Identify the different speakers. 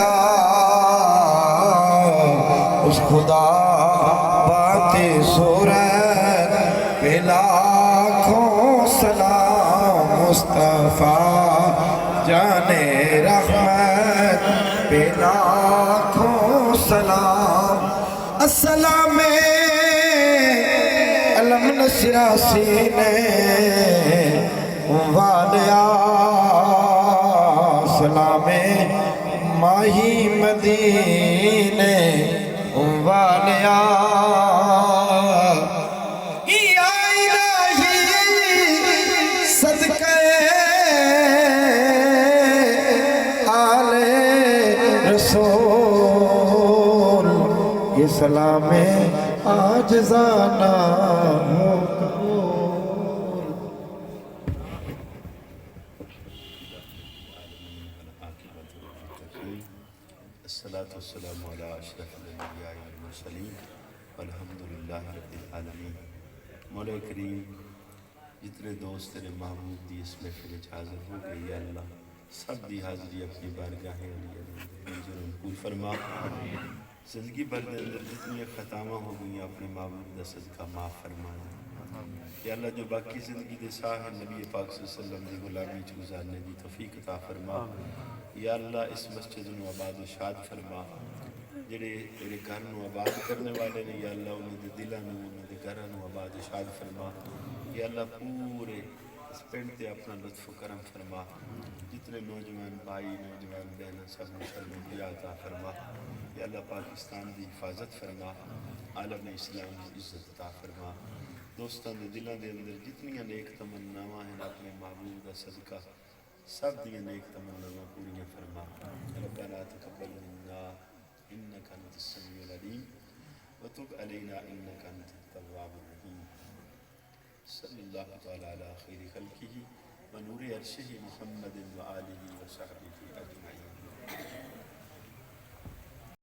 Speaker 1: گیا اس خدا بات صورت پہ لاکھوں سلام مصطفیٰ جان رحمت پہ لاکھوں سلام السلام علم نشرہ سینے والیا سلام ماہی مدینے والیا یا الہی صدقے آل رسول یہ سلام عاجزانہ ہو قبول
Speaker 2: الصلاة والسلام على اشرف الانبیاء والمرسلین والحمدللہ رب العالمین۔ مولا کریم جتنے دوست تیرے محبوب دی اس محفل وچ حاضر ہو گئے یا اللہ سب دی حاضری اپنی بارگاہ علیہ منظور قبول فرما۔ زندگی بھر دے اندر جتنی خطاواں ہو گئی اپنے محبوب دا صدقہ معاف فرما دے یا اللہ جو باقی زندگی دے ساہ نبی پاک صلی اللہ علیہ وسلم دی غلامی چ گزارنے دی توفیق عطا فرما یا اللہ اس مسجد نو آباد و شاد فرما جڑے تیرے گھر نو آباد کرنے والے نے یا اللہ انہوں دے دلاں نو انہوں دے گھراں نو آباد و شاد فرما یا اللہ پورے اس پنڈ تے اپنا لطف و کرم فرما جتنے نوجوان بھائی نوجوان بہنیں سب شرم بیا عطا فرما یا اللہ پاکستان دی حفاظت فرما عالم اسلام دی عزت عطا فرما دوستان دے دلاں دے اندر جتنیاں نیک تمناواں ہیں اپنے محبوب دا صدقہ سب دیاں نیک تمناواں پوریاں فرما ربنا تقبل منا انک انت السمیع العلیم وتب علینا انک انت التواب الرحیم صلی اللہ تعالی علی خیر خلقہ ونور عرشہ محمد و